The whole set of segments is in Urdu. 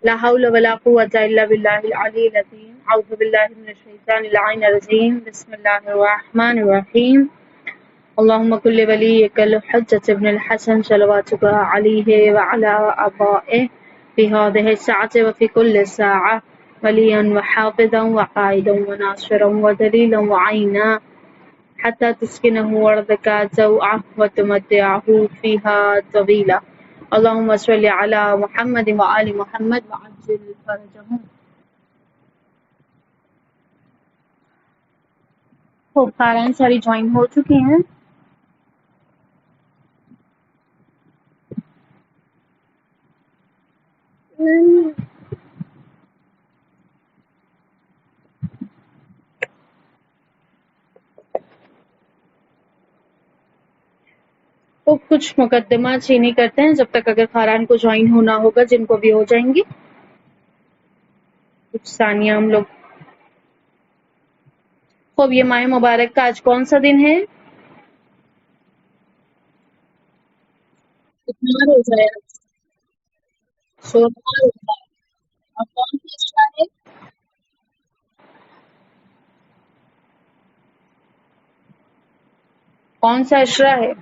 لا حول ولا قوة إلا بالله العلي العظيم. أعوذ بالله من الشيطان اللعين الرجيم. بسم الله الرحمن الرحيم. اللهم كل وليك الحجة ابن الحسن صلواتك عليه وعلى آبائه في هذه الساعة وفي كل ساعة وليا وحافظا وقائدا وناصرا ودليلا وعينا حتى تسكنه أرضك زوعه وتمتعه فيها طويلا. اللهم صل على محمد وآل محمد وعجل فرجهم. خوب خاران ساری جوائن ہو چکے ہیں. تو کچھ مقدمہ چینی کرتے ہیں جب تک اگر خاران کو جوائن ہونا ہوگا، جن کو بھی ہو جائیں گی کچھ ثانیہ ہم لوگ. خوب، یہ ماہ مبارک کا آج کون سا دن ہے؟ کتنا روزہ ہے؟ 16 روزہ. اور کون سا عشرہ ہے؟ کون سا عشرہ ہے؟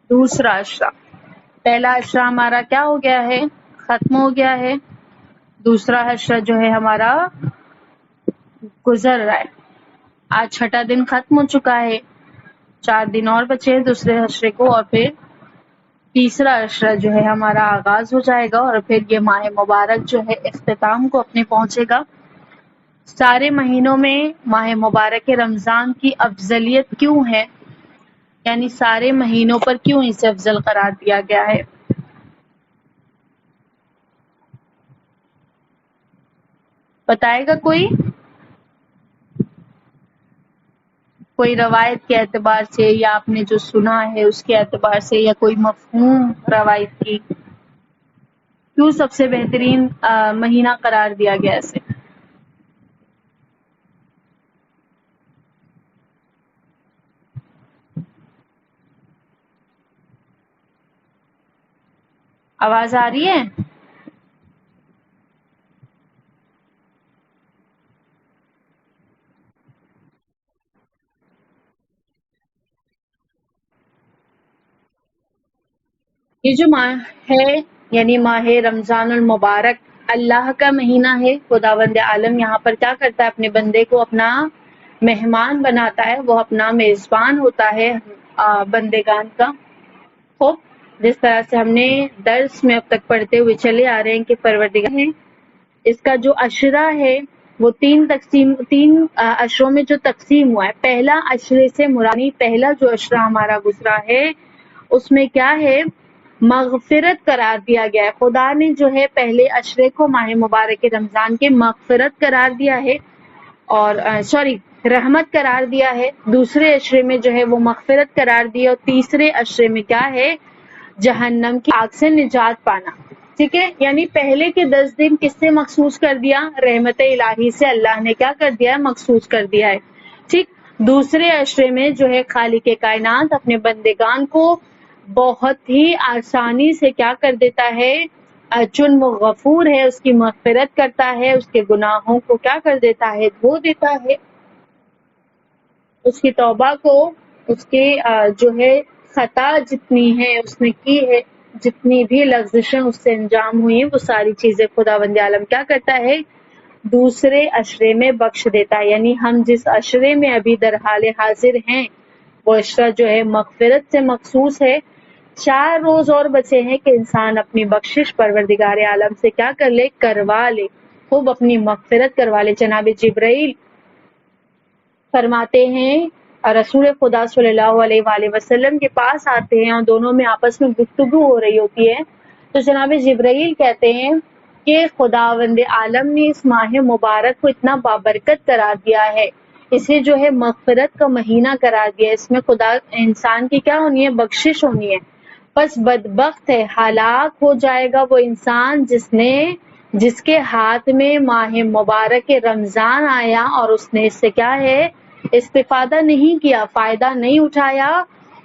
دوسرا عشرہ. پہلا عشرہ ہمارا کیا ہو گیا ہے؟ ختم ہو گیا ہے. دوسرا عشرہ جو ہے ہمارا گزر رہا ہے. آج چھٹا دن ختم ہو چکا ہے. 4 دن اور بچے ہیں دوسرے عشرے کو، اور پھر تیسرا عشرہ جو ہے ہمارا آغاز ہو جائے گا، اور پھر یہ ماہ مبارک جو ہے اختتام کو اپنے پہنچے گا. سارے مہینوں میں ماہ مبارک رمضان کی افضلیت کیوں ہے؟ یعنی سارے مہینوں پر کیوں اسے افضل قرار دیا گیا ہے؟ بتائے گا کوئی؟ کوئی روایت کے اعتبار سے، یا آپ نے جو سنا ہے اس کے اعتبار سے، یا کوئی مفہوم روایت کی، کیوں سب سے بہترین مہینہ قرار دیا گیا اسے؟ آواز آ رہی ہے؟ یہ جو ماہ ہے، یعنی ماہ رمضان المبارک، اللہ کا مہینہ ہے. خداوند عالم یہاں پر کیا کرتا ہے؟ اپنے بندے کو اپنا مہمان بناتا ہے، وہ اپنا میزبان ہوتا ہے بندگان کا. خوب، جس طرح سے ہم نے درس میں اب تک پڑھتے ہوئے چلے آ رہے ہیں کہ پروردگار ہے، اس کا جو عشرہ ہے وہ تین عشروں میں جو تقسیم ہوا ہے. پہلا عشرے سے مرانی پہلا جو عشرہ ہمارا گزرا ہے اس میں کیا ہے؟ مغفرت قرار دیا گیا ہے. خدا نے جو ہے پہلے عشرے کو ماہ مبارک رمضان کے مغفرت قرار دیا ہے، اور رحمت قرار دیا ہے. دوسرے عشرے میں جو ہے وہ مغفرت قرار دیا، اور تیسرے عشرے میں کیا ہے؟ جہنم کی آگ سے نجات پانا. ٹھیک ہے، یعنی پہلے کے 10 دن کس سے مخصوص کر دیا؟ رحمت الہی سے اللہ نے کیا کر دیا ہے؟ مخصوص کر دیا ہے. ٹھیک، دوسرے عشرے میں جو ہے خالق کائنات اپنے بندگان کو بہت ہی آسانی سے کیا کر دیتا ہے؟ چون وہ غفور ہے، اس کی مغفرت کرتا ہے، اس کے گناہوں کو کیا کر دیتا ہے؟ دھو دیتا ہے. اس کی توبہ کو، اس کے جو ہے خطا جتنی ہے اس نے کی ہے، جتنی بھی لغزشیں اس سے انجام ہوئی ہیں، وہ ساری چیزیں خداوند عالم کیا کرتا ہے؟ دوسرے عشرے میں بخش دیتا ہے. یعنی ہم جس عشرے میں ابھی در حال حاضر ہیں وہ عشرہ جو ہے مغفرت سے مخصوص ہے. 4 روز اور بچے ہیں کہ انسان اپنی بخشش پروردگار عالم سے کیا کر لے؟ کروا لے. خوب اپنی مغفرت کروا لے. جناب جبرائیل فرماتے ہیں رسول خدا صلی اللہ علیہ وآلہ وسلم کے پاس آتے ہیں، اور دونوں میں آپس میں گفتگو ہو رہی ہوتی ہے، تو جناب جبرائیل کہتے ہیں کہ خداوند عالم نے اس ماہ مبارک کو اتنا بابرکت قرار دیا ہے، اسے جو ہے مغفرت کا مہینہ قرار دیا، اس میں خدا انسان کی کیا ہونی ہے؟ بخشش ہونی ہے. بس بدبخت ہے، ہلاک ہو جائے گا وہ انسان جس کے ہاتھ میں ماہ مبارک رمضان آیا اور اس نے اس سے کیا ہے؟ استفادہ نہیں کیا، فائدہ نہیں اٹھایا،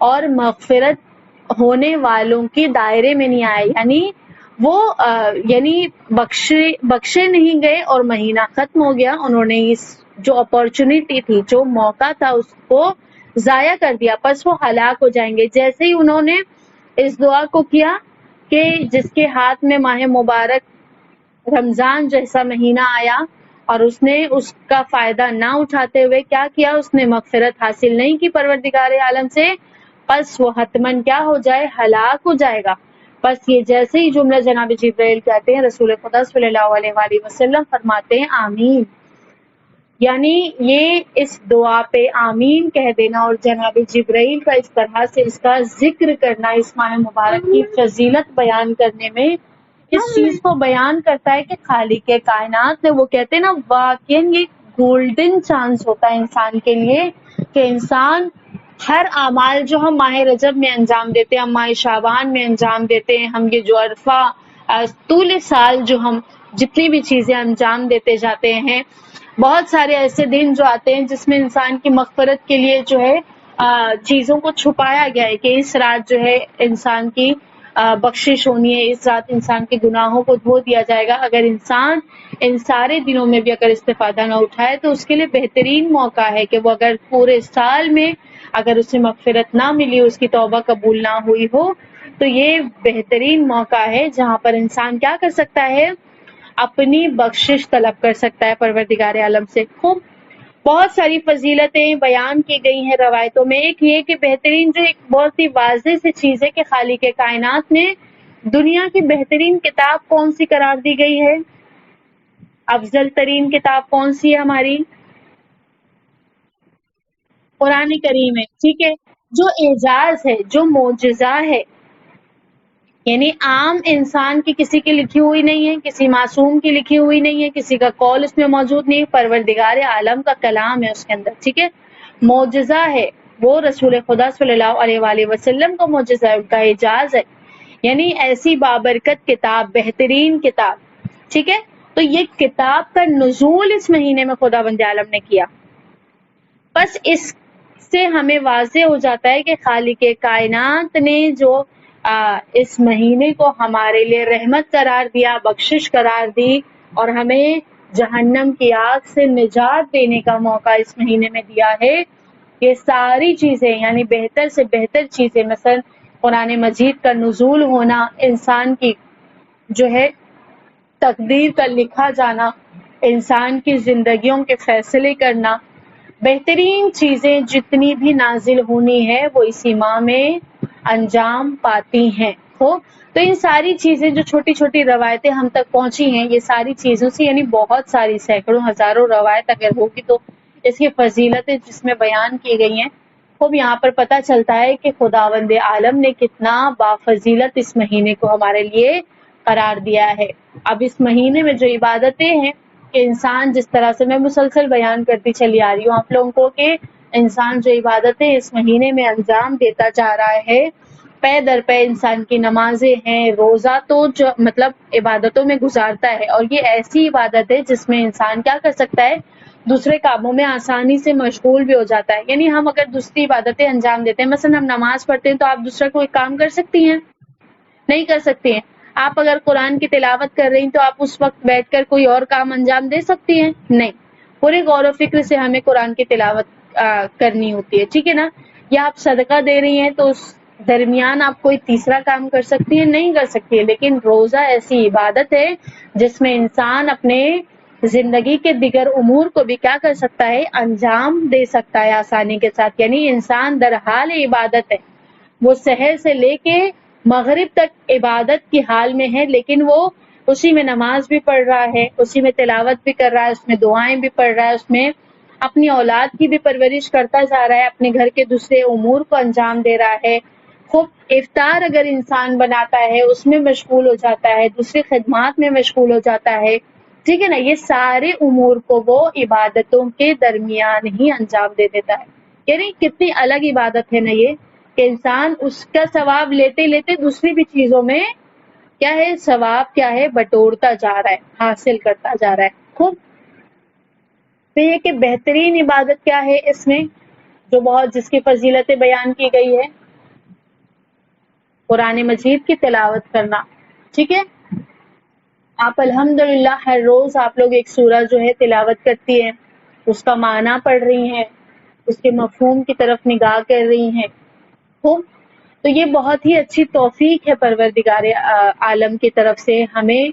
اور مغفرت ہونے والوں کے دائرے میں نہیں آئے، یعنی وہ یعنی بخشے نہیں گئے اور مہینہ ختم ہو گیا، انہوں نے اس جو اپورچونٹی تھی، جو موقع تھا، اس کو ضائع کر دیا، پس وہ ہلاک ہو جائیں گے۔ جیسے ہی انہوں نے اس دعا کو کیا کہ جس کے ہاتھ میں ماہ مبارک رمضان جیسا مہینہ آیا اور اس نے اس کا فائدہ نہ اٹھاتے ہوئے کیا کیا، اس نے مغفرت حاصل نہیں کی پروردگار عالم سے، پس وہ حتماً کیا ہو جائے، ہلاک ہو جائے گا۔ بس یہ جیسے ہی جملہ جناب جبرائیل کہتے ہیں، رسول خدا صلی اللہ علیہ وآلہ وسلم فرماتے ہیں آمین، یعنی یہ اس دعا پہ آمین کہہ دینا اور جناب جبرائیل کا اس طرح سے اس کا ذکر کرنا، اس ماہ مبارک کی فضیلت بیان کرنے میں اس چیز کو بیان کرتا ہے کہ خالق کائنات نے، وہ کہتے ہیں نا، واقعی یہ گولڈن چانس ہوتا ہے انسان کے لیے کہ انسان ہر اعمال جو ہم ماہ رجب میں انجام دیتے ہیں، ہم ماہ شعبان میں انجام دیتے ہیں، ہم یہ جو عرفہ طول سال جو ہم جتنی بھی چیزیں انجام دیتے جاتے ہیں، بہت سارے ایسے دن جو آتے ہیں جس میں انسان کی مغفرت کے لیے جو ہے چیزوں کو چھپایا گیا ہے کہ اس رات جو ہے انسان کی بخشش ہونی ہے، اس رات انسان کے گناہوں کو دھو دیا جائے گا۔ اگر انسان ان سارے دنوں میں بھی اگر استفادہ نہ اٹھائے تو اس کے لیے بہترین موقع ہے کہ وہ اگر پورے سال میں اگر اسے مغفرت نہ ملی، اس کی توبہ قبول نہ ہوئی ہو، تو یہ بہترین موقع ہے جہاں پر انسان کیا کر سکتا ہے، اپنی بخشش طلب کر سکتا ہے پروردگار عالم سے۔ خوب بہت ساری فضیلتیں بیان کی گئی ہیں روایتوں میں، ایک یہ کہ بہترین جو ایک بہت ہی واضح سی چیز ہے کہ خالق کائنات نے دنیا کی بہترین کتاب کون سی قرار دی گئی ہے، افضل ترین کتاب کون سی ہے ہماری، قرآن کریم ہے، ٹھیک ہے، جو اعجاز ہے، جو معجزہ ہے، یعنی عام انسان کی کسی کی لکھی ہوئی نہیں ہے، کسی معصوم کی لکھی ہوئی نہیں ہے، کسی کا قول اس میں موجود نہیں، پروردگار عالم کا کلام ہے اس کے اندر، ٹھیک ہے، معجزہ ہے، وہ رسول خدا صلی اللہ علیہ وآلہ وسلم کا معجزہ ہے، ان کا اعجاز ہے، یعنی ایسی بابرکت کتاب، بہترین کتاب، ٹھیک ہے، تو یہ کتاب کا نزول اس مہینے میں خدا بند عالم نے کیا۔ بس اس سے ہمیں واضح ہو جاتا ہے کہ خالق کائنات نے جو اس مہینے کو ہمارے لیے رحمت قرار دیا، بخشش قرار دی اور ہمیں جہنم کی آگ سے نجات دینے کا موقع اس مہینے میں دیا ہے، یہ ساری چیزیں یعنی بہتر سے بہتر چیزیں، مثلا قرآن مجید کا نزول ہونا، انسان کی جو ہے تقدیر کا لکھا جانا، انسان کی زندگیوں کے فیصلے کرنا، بہترین چیزیں جتنی بھی نازل ہونی ہے وہ اسی ماہ میں انجام پاتی ہیں۔ تو ان ساری چیزیں جو چھوٹی چھوٹی روایتیں ہم تک پہنچی ہیں، یہ ساری چیزوں سے یعنی بہت ساری سینکڑوں ہزاروں روایت اگر ہوگی تو اس کی فضیلتیں جس میں بیان کی گئی ہیں، خوب یہاں پر پتہ چلتا ہے کہ خداوند عالم نے کتنا بافضیلت اس مہینے کو ہمارے لیے قرار دیا ہے۔ اب اس مہینے میں جو عبادتیں ہیں کہ انسان جس طرح سے میں مسلسل بیان کرتی چلی آ رہی ہوں آپ لوگوں کو کہ انسان جو عبادتیں اس مہینے میں انجام دیتا جا رہا ہے، پے در پے انسان کی نمازیں ہیں، روزہ تو جو مطلب عبادتوں میں گزارتا ہے، اور یہ ایسی عبادت ہے جس میں انسان کیا کر سکتا ہے، دوسرے کاموں میں آسانی سے مشغول بھی ہو جاتا ہے۔ یعنی ہم اگر دوسری عبادتیں انجام دیتے ہیں، مثلا ہم نماز پڑھتے ہیں تو آپ دوسرا کوئی کام کر سکتی ہیں، نہیں کر سکتی ہیں۔ آپ اگر قرآن کی تلاوت کر رہی ہیں تو آپ اس وقت بیٹھ کر کوئی اور کام انجام دے سکتی ہیں، نہیں، پورے غور و فکر سے ہمیں قرآن کی تلاوت کرنی ہوتی ہے، ٹھیک ہے نا، یا آپ صدقہ دے رہی ہیں تو اس درمیان آپ کوئی تیسرا کام کر سکتی ہیں، نہیں کر سکتی ہے۔ لیکن روزہ ایسی عبادت ہے جس میں انسان اپنے زندگی کے دیگر امور کو بھی کیا کر سکتا ہے، انجام دے سکتا ہے آسانی کے ساتھ، یعنی انسان در حال عبادت ہے، وہ سحر سے لے کے مغرب تک عبادت کی حال میں ہے، لیکن وہ اسی میں نماز بھی پڑھ رہا ہے، اسی میں تلاوت بھی کر رہا ہے، اس میں دعائیں بھی پڑھ رہا ہے، اس میں اپنی اولاد کی بھی پرورش کرتا جا رہا ہے، اپنے گھر کے دوسرے امور کو انجام دے رہا ہے، خوب افطار اگر انسان بناتا ہے اس میں مشغول ہو جاتا ہے، دوسری خدمات میں مشغول ہو جاتا ہے، ٹھیک ہے نا، یہ سارے امور کو وہ عبادتوں کے درمیان ہی انجام دے دیتا ہے۔ یعنی کتنی الگ عبادت ہے نا یہ، کہ انسان اس کا ثواب لیتے لیتے دوسری بھی چیزوں میں کیا ہے، ثواب کیا ہے، بٹورتا جا رہا ہے، حاصل کرتا جا رہا ہے۔ خوب تو یہ کہ بہترین عبادت کیا ہے اس میں جو بہت جس کی فضیلتیں بیان کی گئی ہے، قرآن مجید کی تلاوت کرنا. ٹھیک ہے، آپ الحمدللہ ہر روز آپ لوگ ایک سورہ جو ہے تلاوت کرتی ہیں، اس کا معنی پڑھ رہی ہیں، اس کے مفہوم کی طرف نگاہ کر رہی ہیں. خوب، تو یہ بہت ہی اچھی توفیق ہے پروردگار عالم کی طرف سے ہمیں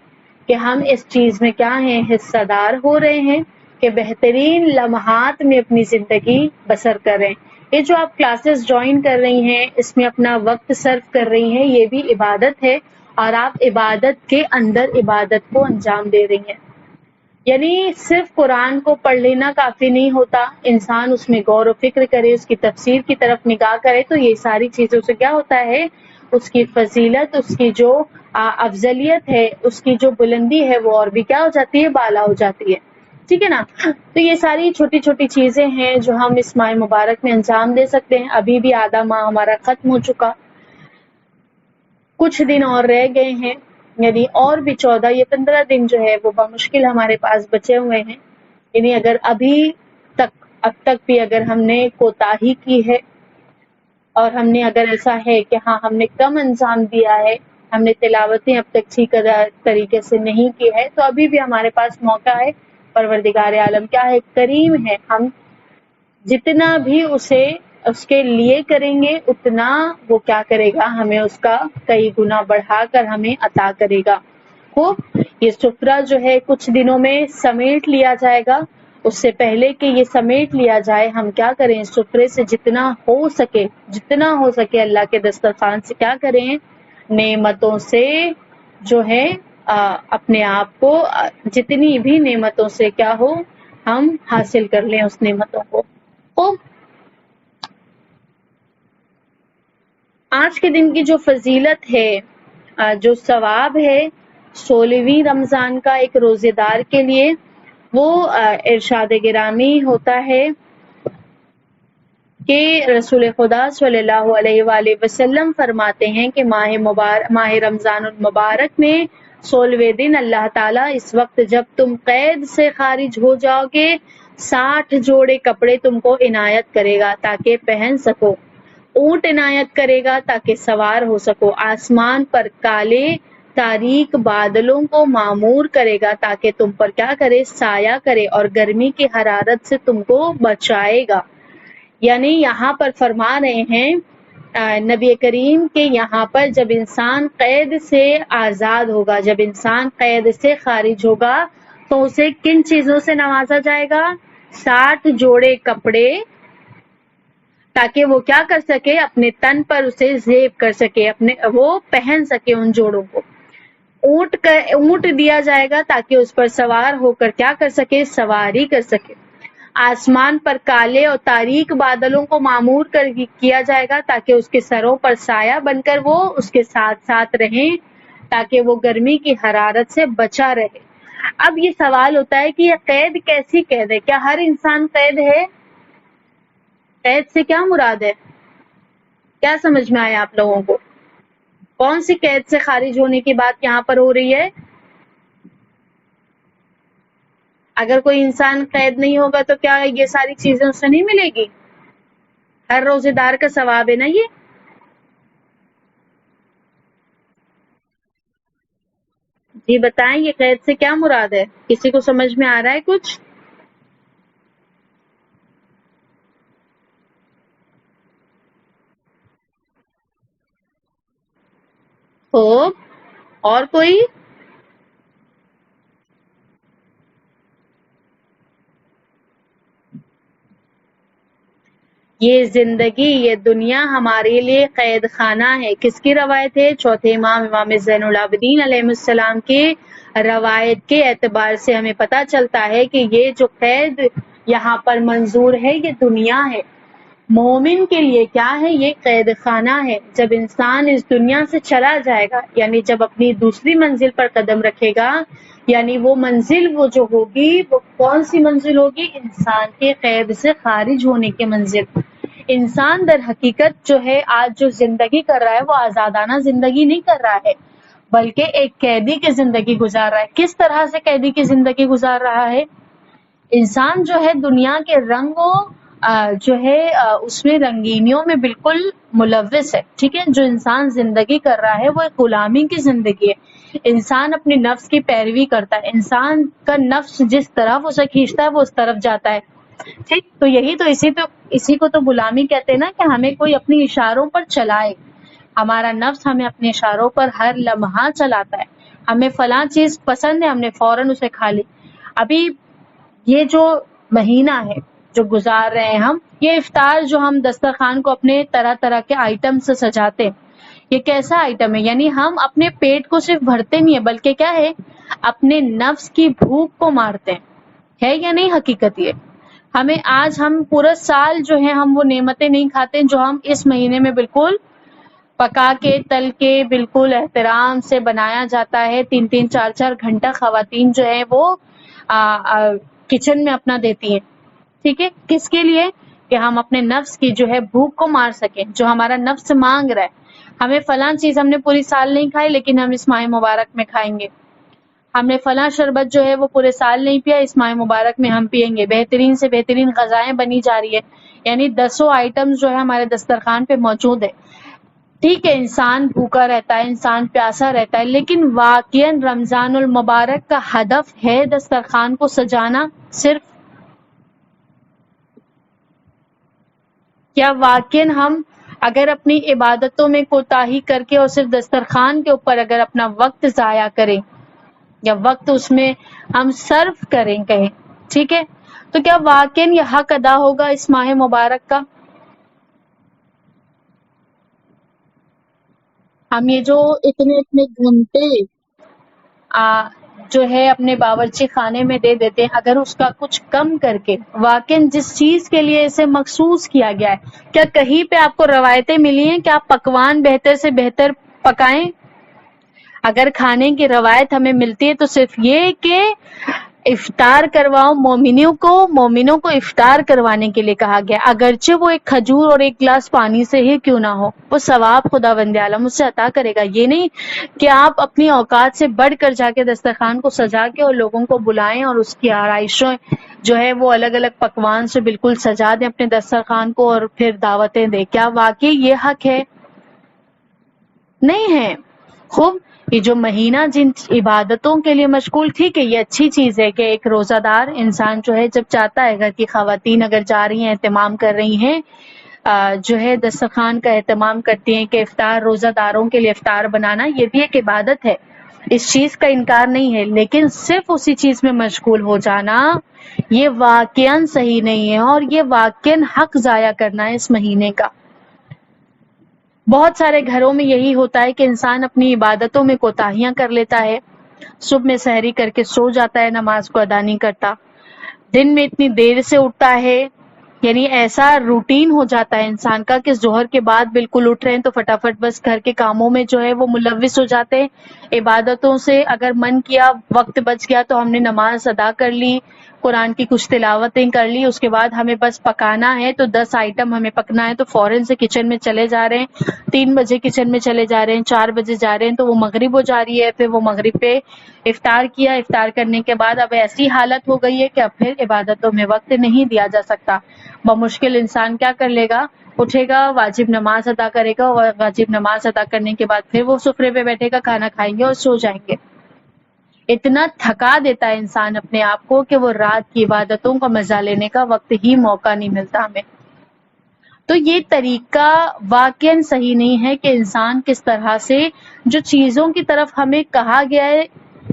کہ ہم اس چیز میں کیا ہیں، حصہ دار ہو رہے ہیں کہ بہترین لمحات میں اپنی زندگی بسر کریں. یہ جو آپ کلاسز جوائن کر رہی ہیں، اس میں اپنا وقت صرف کر رہی ہیں، یہ بھی عبادت ہے، اور آپ عبادت کے اندر عبادت کو انجام دے رہی ہیں. یعنی صرف قرآن کو پڑھ لینا کافی نہیں ہوتا، انسان اس میں غور و فکر کرے، اس کی تفسیر کی طرف نگاہ کرے، تو یہ ساری چیزوں سے کیا ہوتا ہے، اس کی فضیلت، اس کی جو افضلیت ہے، اس کی جو بلندی ہے، وہ اور بھی کیا ہو جاتی ہے، بالا ہو جاتی ہے. ٹھیک ہے نا. تو یہ ساری چھوٹی چھوٹی چیزیں ہیں جو ہم اس ماہ مبارک میں انجام دے سکتے ہیں. ابھی بھی آدھا ماہ ہمارا ختم ہو چکا، کچھ دن اور رہ گئے ہیں، یعنی اور بھی 14 یا 15 دن جو ہے وہ بمشکل ہمارے پاس بچے ہوئے ہیں. یعنی اگر اب تک بھی اگر ہم نے کوتاہی کی ہے، اور ہم نے اگر ایسا ہے کہ ہاں ہم نے کم انجام دیا ہے، ہم نے تلاوتیں اب تک ٹھیک طریقے سے نہیں کی ہے، تو ابھی بھی ہمارے پاس موقع ہے. پروردگار عالم کیا ہے، کریم ہے، ہم جتنا بھی اس کے لیے کریں گے اتنا وہ کیا کرے گا، ہمیں اس کا کئی گنا بڑھا کر ہمیں عطا کرے گا. خوب، یہ سفرہ جو ہے کچھ دنوں میں سمیٹ لیا جائے گا. اس سے پہلے کہ یہ سمیٹ لیا جائے، ہم کیا کریں، سفرے سے جتنا ہو سکے اللہ کے دسترخوان سے کیا کریں، نعمتوں سے جو ہے اپنے آپ کو جتنی بھی نعمتوں سے کیا ہو، ہم حاصل کر لیں اس نعمتوں کو. خوب، آج کے دن کی جو فضیلت ہے، جو ثواب ہے 16ویں رمضان کا ایک روزے دار کے لیے، وہ ارشاد گرامی ہوتا ہے کہ رسول خدا صلی اللہ علیہ وآلہ وسلم فرماتے ہیں کہ ماہ رمضان المبارک میں 16ویں دن اللہ تعالیٰ اس وقت جب تم قید سے خارج ہو جاؤ گے 60 جوڑے کپڑے تم کو عنایت کرے گا تاکہ پہن سکو، اونٹ عنایت کرے گا تاکہ سوار ہو سکو، آسمان پر کالے تاریک بادلوں کو معمور کرے گا تاکہ تم پر کیا کرے، سایہ کرے، اور گرمی کی حرارت سے تم کو بچائے گا. یعنی یہاں پر فرما رہے ہیں نبی کریم کے یہاں پر جب انسان قید سے آزاد ہوگا، جب انسان قید سے خارج ہوگا تو اسے کن چیزوں سے نوازا جائے گا، 60 جوڑے کپڑے، تاکہ وہ کیا کر سکے، اپنے تن پر اسے زیب کر سکے، وہ پہن سکے ان جوڑوں کو. اونٹ دیا جائے گا تاکہ اس پر سوار ہو کر کیا کر سکے، سواری کر سکے. آسمان پر کالے اور تاریک بادلوں کو معمور کیا جائے گا تاکہ اس کے سروں پر سایہ بن کر وہ اس کے ساتھ ساتھ رہیں، تاکہ وہ گرمی کی حرارت سے بچا رہے. اب یہ سوال ہوتا ہے کہ یہ قید کیسی قید ہے، کیا ہر انسان قید ہے؟ قید سے کیا مراد ہے، کیا سمجھ میں آیا آپ لوگوں کو؟ کون سی قید سے خارج ہونے کی بات یہاں پر ہو رہی ہے؟ اگر کوئی انسان قید نہیں ہوگا تو کیا یہ ساری چیزیں اسے نہیں ملے گی؟ ہر روزے دار کا ثواب ہے نا یہ. جی بتائیں، یہ قید سے کیا مراد ہے، کسی کو سمجھ میں آ رہا ہے کچھ؟ خوب، اور کوئی؟ یہ زندگی، یہ دنیا ہمارے لیے قید خانہ ہے. کس کی روایت ہے؟ چوتھے امام زین العابدین علیہ السلام کی روایت کے اعتبار سے ہمیں پتہ چلتا ہے کہ یہ جو قید یہاں پر منظور ہے یہ دنیا ہے. مومن کے لیے کیا ہے، یہ قید خانہ ہے. جب انسان اس دنیا سے چلا جائے گا، یعنی جب اپنی دوسری منزل پر قدم رکھے گا، یعنی وہ منزل وہ جو ہوگی وہ کون سی منزل ہوگی، انسان کے قید سے خارج ہونے کی منزل. انسان در حقیقت جو ہے آج جو زندگی کر رہا ہے وہ آزادانہ زندگی نہیں کر رہا ہے، بلکہ ایک قیدی کی زندگی گزار رہا ہے. کس طرح سے قیدی کی زندگی گزار رہا ہے؟ انسان جو ہے دنیا کے رنگوں جو ہے اس میں رنگینیوں میں بالکل ملوث ہے. ٹھیک ہے, جو انسان زندگی کر رہا ہے وہ ایک غلامی کی زندگی ہے. انسان اپنے نفس کی پیروی کرتا ہے, انسان کا نفس جس طرف اسے کھینچتا ہے وہ اس طرف جاتا ہے. ٹھیک, تو یہی تو اسی کو تو غلامی کہتے ہیں نا, کہ ہمیں کوئی اپنی اشاروں پر چلائے. ہمارا نفس ہمیں اپنے اشاروں پر ہر لمحہ چلاتا ہے. ہمیں فلاں چیز پسند ہے, ہم نے فوراً اسے کھا لی. ابھی یہ جو مہینہ ہے جو گزار رہے ہیں ہم, یہ افطار جو ہم دسترخوان کو اپنے طرح طرح کے آئٹم سے سجاتے ہیں, یہ کیسا آئٹم ہے؟ یعنی ہم اپنے پیٹ کو صرف بھرتے نہیں ہیں بلکہ کیا ہے, اپنے نفس کی بھوک کو مارتے ہیں. ہے یا نہیں حقیقت یہ؟ ہم پورا سال جو ہے ہم وہ نعمتیں نہیں کھاتے جو ہم اس مہینے میں بالکل پکا کے تل کے بالکل احترام سے بنایا جاتا ہے. 3 4 گھنٹہ خواتین جو ہے وہ کچن میں اپنا دیتی ہیں. ٹھیک ہے, کس کے لیے؟ کہ ہم اپنے نفس کی جو ہے بھوک کو مار سکیں. جو ہمارا نفس مانگ رہا ہے, ہمیں فلاں چیز ہم نے پوری سال نہیں کھائی لیکن ہم اس ماہ مبارک میں کھائیں گے. ہم نے فلاں شربت جو ہے وہ پورے سال نہیں پیا, اس ماہ مبارک میں ہم پیئیں گے. بہترین سے بہترین غذائیں بنی جا رہی ہے, یعنی 10 آئٹم جو ہے ہمارے دسترخوان پہ موجود ہے. ٹھیک ہے, انسان بھوکا رہتا ہے, انسان پیاسا رہتا ہے, لیکن واقعاً رمضان المبارک کا ہدف ہے دسترخوان کو سجانا صرف؟ کیا واقعاً ہم اگر اپنی عبادتوں میں کوتاہی کر کے اور صرف دسترخوان کے اوپر اگر اپنا وقت ضائع کریں یا وقت اس میں ہم صرف کریں کہیں, ٹھیک ہے, تو کیا واقعاً یہ حق ادا ہوگا اس ماہ مبارک کا؟ ہم یہ جو اتنے گھنٹے جو ہے اپنے باورچی خانے میں دے دیتے ہیں, اگر اس کا کچھ کم کر کے واقعاً جس چیز کے لیے اسے مخصوص کیا گیا ہے, کیا کہیں پہ آپ کو روایتیں ملی ہیں کہ آپ پکوان بہتر سے بہتر پکائیں؟ اگر کھانے کی روایت ہمیں ملتی ہے تو صرف یہ کہ افطار کرواؤ. مومنوں کو افطار کروانے کے لیے کہا گیا, اگرچہ وہ ایک کھجور اور ایک گلاس پانی سے ہی کیوں نہ ہو, وہ ثواب خداوند عالم اس سے عطا کرے گا. یہ نہیں کہ آپ اپنی اوقات سے بڑھ کر جا کے دسترخوان کو سجا کے اور لوگوں کو بلائیں اور اس کی آرائشوں جو ہے وہ الگ الگ پکوان سے بالکل سجا دیں اپنے دسترخوان کو اور پھر دعوتیں دیں. کیا واقعی یہ حق ہے؟ نہیں ہے. خوب, یہ جو مہینہ جن عبادتوں کے لیے مشغول, ٹھیک ہے, یہ اچھی چیز ہے کہ ایک روزہ دار انسان جو ہے جب چاہتا ہے, گھر کی خواتین اگر جا رہی ہیں اہتمام کر رہی ہیں جو ہے دسترخوان کا اہتمام کرتی ہیں کہ افطار, روزہ داروں کے لیے افطار بنانا یہ بھی ایک عبادت ہے, اس چیز کا انکار نہیں ہے, لیکن صرف اسی چیز میں مشغول ہو جانا یہ واقعاً صحیح نہیں ہے, اور یہ واقعاً حق ضائع کرنا ہے اس مہینے کا. بہت سارے گھروں میں یہی ہوتا ہے کہ انسان اپنی عبادتوں میں کوتاہیاں کر لیتا ہے, صبح میں سحری کر کے سو جاتا ہے, نماز کو ادا نہیں کرتا, دن میں اتنی دیر سے اٹھتا ہے, یعنی ایسا روٹین ہو جاتا ہے انسان کا کہ ظہر کے بعد بالکل اٹھ رہے ہیں تو فٹافٹ بس گھر کے کاموں میں جو ہے وہ ملوث ہو جاتے ہیں. عبادتوں سے اگر من کیا, وقت بچ گیا تو ہم نے نماز ادا کر لی, قرآن کی کچھ تلاوتیں کر لی, اس کے بعد ہمیں بس پکانا ہے تو 10 آئٹم ہمیں پکنا ہے تو فوراً سے کچن میں چلے جا رہے ہیں, 3 بجے کچن میں چلے جا رہے ہیں, 4 بجے جا رہے ہیں تو وہ مغرب ہو جا رہی ہے, پھر وہ مغرب پہ افطار کیا, افطار کرنے کے بعد اب ایسی حالت ہو گئی ہے کہ اب پھر عبادتوں میں وقت نہیں دیا جا سکتا. بمشکل انسان کیا کر لے گا, اٹھے گا, واجب نماز ادا کرے گا, اور واجب نماز ادا کرنے کے بعد پھر وہ سفرے پہ بیٹھے گا, کھانا کھائیں گے اور سو جائیں گے. اتنا تھکا دیتا ہے انسان اپنے آپ کو کہ وہ رات کی عبادتوں کا مزہ لینے کا وقت ہی موقع نہیں ملتا ہمیں. تو یہ طریقہ واقعاً صحیح نہیں ہے کہ انسان کس طرح سے جو چیزوں کی طرف ہمیں کہا گیا ہے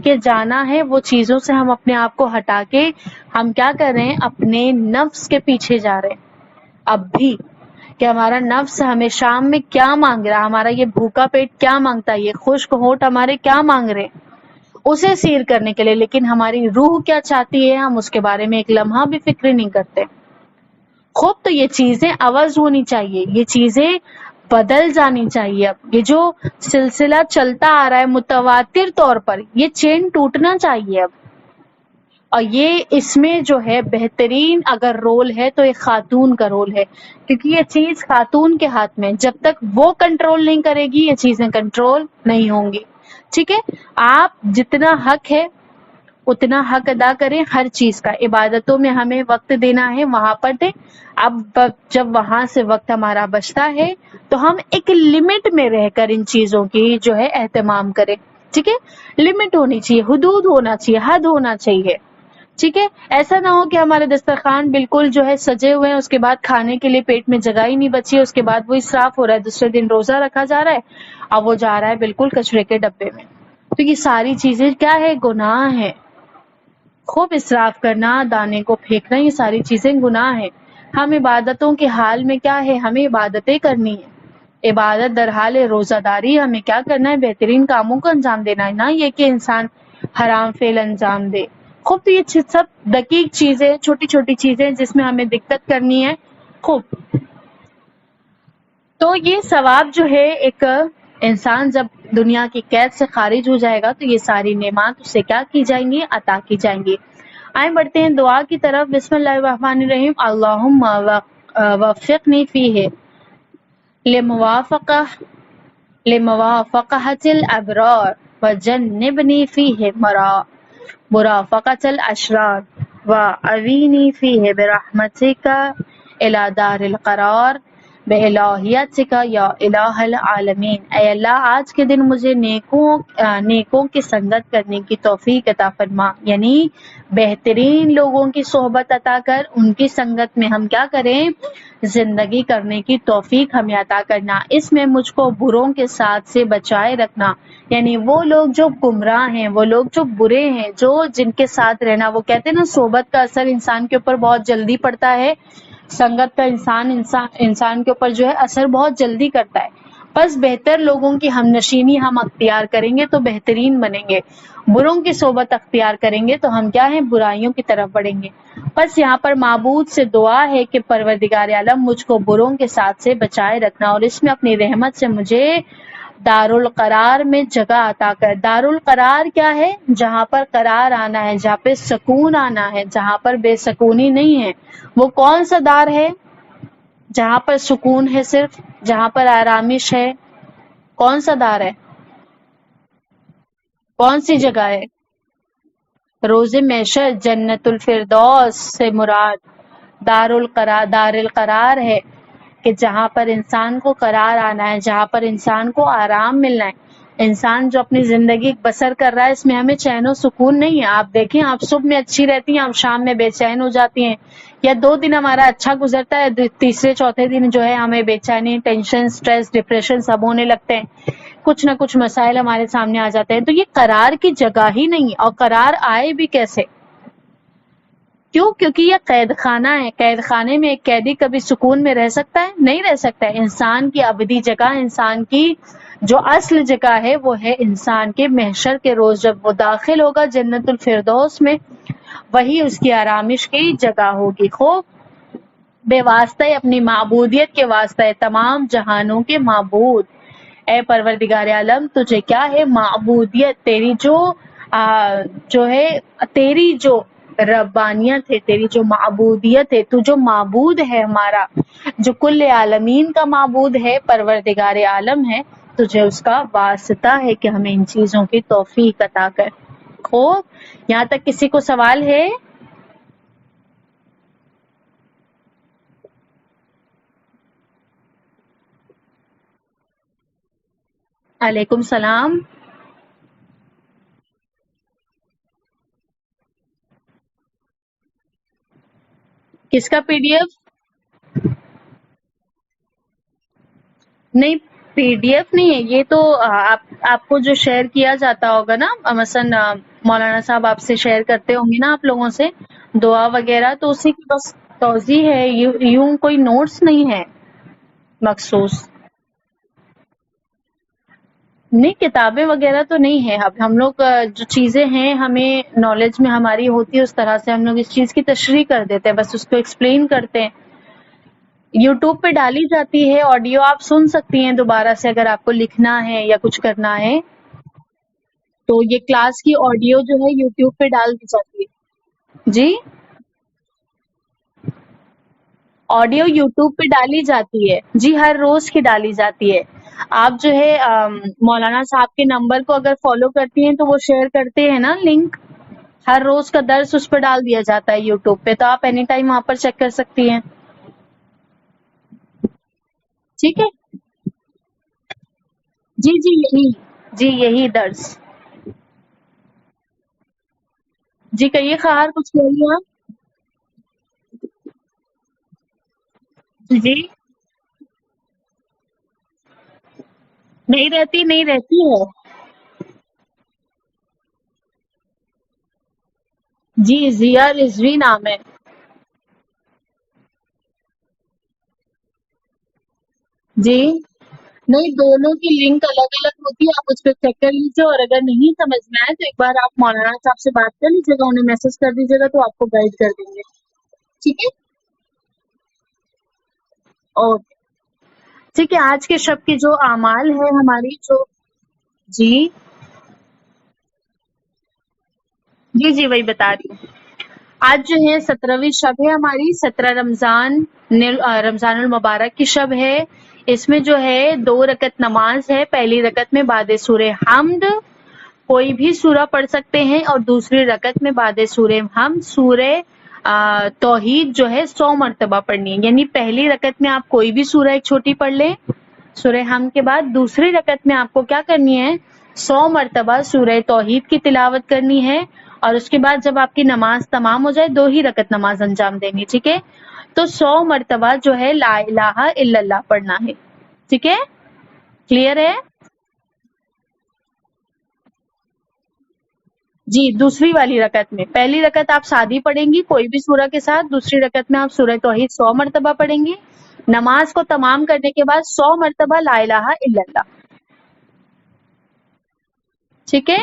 کہ جانا ہے, وہ چیزوں سے ہم اپنے آپ کو ہٹا کے ہم کیا کر رہے ہیں, اپنے نفس کے پیچھے جا رہے ہیں. اب بھی کہ ہمارا نفس ہمیں شام میں کیا مانگ رہا ہے, ہمارا یہ بھوکا پیٹ کیا مانگتا ہے, یہ خشک ہونٹ ہمارے کیا مانگ رہے ہیں اسے سیر کرنے کے لیے, لیکن ہماری روح کیا چاہتی ہے ہم اس کے بارے میں ایک لمحہ بھی فکر نہیں کرتے. خوب, تو یہ چیزیں عوض ہونی چاہیے, یہ چیزیں بدل جانی چاہیے. اب یہ جو سلسلہ چلتا آ رہا ہے متواتر طور پر, یہ چین ٹوٹنا چاہیے اب. اور یہ اس میں جو ہے بہترین اگر رول ہے تو ایک خاتون کا رول ہے, کیونکہ یہ چیز خاتون کے ہاتھ میں, جب تک وہ کنٹرول نہیں کرے گی یہ چیزیں کنٹرول نہیں ہوں گی. ٹھیک ہے, آپ جتنا حق ہے اتنا حق ادا کریں ہر چیز کا. عبادتوں میں ہمیں وقت دینا ہے وہاں پر دیں. اب جب وہاں سے وقت ہمارا بچتا ہے تو ہم ایک لمٹ میں رہ کر ان چیزوں کی جو ہے اہتمام کریں. ٹھیک ہے, لمٹ ہونی چاہیے, حدود ہونا چاہیے, حد ہونا چاہیے. ٹھیک ہے, ایسا نہ ہو کہ ہمارے دسترخوان بالکل جو ہے سجے ہوئے ہیں, اس کے بعد کھانے کے لیے پیٹ میں جگہ ہی نہیں بچی ہے, اس کے بعد وہ اسراف ہو رہا ہے, دوسرے دن روزہ رکھا جا رہا ہے, اب وہ جا رہا ہے بالکل کچرے کے ڈبے میں. تو یہ ساری چیزیں کیا ہے, گناہ ہے. خوب اسراف کرنا, دانے کو پھینکنا, یہ ساری چیزیں گناہ ہے. ہم عبادتوں کے حال میں کیا ہے, ہمیں عبادتیں کرنی ہے. عبادت در حال روزہ داری ہمیں کیا کرنا ہے, بہترین کاموں کو انجام دینا ہے, نہ یہ کہ انسان حرام فعل انجام دے. خوب, تو یہ سب دقیق چیزیں, چھوٹی چھوٹی چیزیں جس میں ہمیں دقت کرنی ہے. خوب, تو یہ ثواب جو ہے, ایک انسان جب دنیا کی قید سے خارج ہو جائے گا تو یہ ساری نعمات اسے کیا کی جائیں گی, عطا کی جائیں گی. آئیں بڑھتے ہیں دعا کی طرف. بسم اللہ الرحمن الرحیم. اللہم وفقنی فیہ لموافقۃ الابرار وجنبنی فیہ مرافقۃ الاشرار واوینی فیہ برحمتک الی دار القرار بِالٰہیتک یا الہ العالمین. اے اللہ, آج کے دن مجھے نیکوں کی سنگت کرنے کی توفیق عطا فرما, یعنی بہترین لوگوں کی صحبت عطا کر, ان کی سنگت میں ہم کیا کریں, زندگی کرنے کی توفیق ہمیں عطا کرنا. اس میں مجھ کو بروں کے ساتھ سے بچائے رکھنا, یعنی وہ لوگ جو گمراہ ہیں, وہ لوگ جو برے ہیں, جو جن کے ساتھ رہنا, وہ کہتے ہیں نا صحبت کا اثر انسان کے اوپر بہت جلدی پڑتا ہے, سنگت کا انسان کے اوپر جو ہے اثر بہت جلدی کرتا ہے. بس بہتر لوگوں کی ہم نشینی ہم اختیار کریں گے تو بہترین بنیں گے, بروں کی صحبت اختیار کریں گے تو ہم کیا ہیں, برائیوں کی طرف بڑھیں گے. بس یہاں پر معبود سے دعا ہے کہ پروردگار عالم مجھ کو بروں کے ساتھ سے بچائے رکھنا, اور اس میں اپنی رحمت سے مجھے دارالقرار میں جگہ عطا کر. دارالقرار کیا ہے, جہاں پر قرار آنا ہے, جہاں پہ سکون آنا ہے, جہاں پر بے سکونی نہیں ہے. وہ کون سا دار ہے, جہاں پر سکون ہے, صرف جہاں پر آرامش ہے. کون سا دار ہے, کون سی جگہ ہے, روز محشر, جنت الفردوس سے مراد دار القرار ہے, کہ جہاں پر انسان کو قرار آنا ہے, جہاں پر انسان کو آرام ملنا ہے. انسان جو اپنی زندگی بسر کر رہا ہے, اس میں ہمیں چین و سکون نہیں ہے. آپ دیکھیں, آپ صبح میں اچھی رہتی ہیں, آپ شام میں بے چین ہو جاتی ہیں, یا 2 دن ہمارا اچھا گزرتا ہے, تیسرے چوتھے دن جو ہے ہمیں بے چینی, ٹینشن, سٹریس, ڈپریشن سب ہونے لگتے ہیں, کچھ نہ کچھ مسائل ہمارے سامنے آ جاتے ہیں. تو یہ قرار کی جگہ ہی نہیں, اور قرار آئے بھی کیسے, کیوں, کیونکہ یہ قید خانہ ہے. قید خانے میں ایک قیدی کبھی سکون میں رہ سکتا ہے, نہیں رہ سکتا ہے. انسان کی ابدی جگہ, انسان کی جو اصل جگہ ہے, وہ ہے انسان کے محشر کے روز, جب وہ داخل ہوگا جنت الفردوس میں, وہی اس کی آرامش کی جگہ ہوگی. خوب, بے واسطہ اپنی معبودیت کے واسطہ تمام جہانوں کے معبود, اے پروردگار عالم, تجھے کیا ہے, معبودیت تیری جو ہے, تیری جو ربانیت ہے, تیری جو معبودیت ہے, تو جو معبود ہے ہمارا, جو کل عالمین کا معبود ہے, پروردگار عالم ہے, تجھے اس کا واسطہ ہے کہ ہمیں ان چیزوں کی توفیق عطا کر. خوب, یہاں تک کسی کو سوال ہے؟ علیکم السلام. کس کا پی ڈی ایف؟ نہیں, پی ڈی ایف نہیں ہے یہ تو. آپ کو جو شیئر کیا جاتا ہوگا نا, مثلا مولانا صاحب آپ سے شیئر کرتے ہوں گے نا آپ لوگوں سے دعا وغیرہ, تو اسی کی بس توضیح ہے, یوں کوئی نوٹس نہیں ہے مخصوص. نہیں, کتابیں وغیرہ تو نہیں ہے. اب ہم لوگ جو چیزیں ہیں ہمیں نالج میں ہماری ہوتی ہے, اس طرح سے ہم لوگ اس چیز کی تشریح کر دیتے ہیں, بس اس کو ایکسپلین کرتے ہیں. یوٹیوب پہ ڈالی جاتی ہے آڈیو, آپ سن سکتی ہیں دوبارہ سے اگر آپ کو لکھنا ہے یا کچھ کرنا ہے. تو یہ کلاس کی آڈیو جو ہے یوٹیوب پہ ڈال دی جاتی ہے. جی, آڈیو یوٹیوب پہ ڈالی جاتی ہے جی, ہر روز کی ڈالی جاتی ہے. آپ جو ہے مولانا صاحب کے نمبر کو اگر فالو کرتی ہیں تو وہ شیئر کرتے ہیں نا لنک, ہر روز کا درس اس پہ ڈال دیا جاتا ہے یوٹیوب پہ، تو آپ اینی ٹائم وہاں پر چیک کر سکتی ہیں. ٹھیک ہے جی جی یہی، جی یہی درس. جی کہیے خواہر، کچھ کہیے آپ. جی نہیں رہتی، نہیں رہتی ہے. جی ضیا رضوی نام ہے. جی نہیں، دونوں کی لنک الگ الگ ہوتی ہے، آپ اس پہ چیک کر لیجیے، اور اگر نہیں سمجھ میں آئے تو ایک بار آپ مولانا صاحب سے بات کر لیجیے گا، انہیں میسج کر دیجیے گا تو آپ کو گائڈ کر دیں گے. ٹھیک ہے اوکے. ٹھیک ہے، آج کے شب کی جو اعمال ہے ہماری جو. جی جی جی وہی بتا رہی ہوں. آج جو ہے 17ویں شب ہے ہماری، 17 رمضان، رمضان المبارک کی شب ہے. اس میں جو ہے 2 رکعت نماز ہے. پہلی رکعت میں بعد سورہ حمد کوئی بھی سورہ پڑھ سکتے ہیں، اور دوسری رکعت میں بعد سورہ حمد سورہ توحید جو ہے 100 مرتبہ پڑھنی ہے. یعنی پہلی رکعت میں آپ کوئی بھی سورہ ایک چھوٹی پڑھ لیں سورہ حمد کے بعد، دوسری رکعت میں آپ کو کیا کرنی ہے، 100 مرتبہ سورہ توحید کی تلاوت کرنی ہے. اور اس کے بعد جب آپ کی نماز تمام ہو جائے، 2 ہی رکعت نماز انجام دینی. ٹھیک ہے، تو 100 مرتبہ جو ہے لا الہ الا اللہ پڑھنا ہے. ٹھیک ہے، کلیئر ہے. جی دوسری والی رکعت میں، پہلی رکعت آپ سادی پڑھیں گی کوئی بھی سورہ کے ساتھ، دوسری رکعت میں آپ سورہ توحید 100 مرتبہ پڑھیں گی. نماز کو تمام کرنے کے بعد 100 مرتبہ لا الہ الا اللہ. ٹھیک ہے،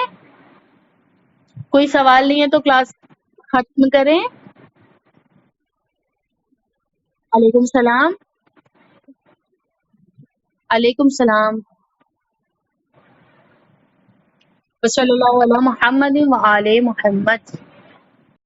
کوئی سوال نہیں ہے تو کلاس ختم کریں. علیکم السلام. علیکم السلام. وصلی اللہ علی محمد وآل محمد.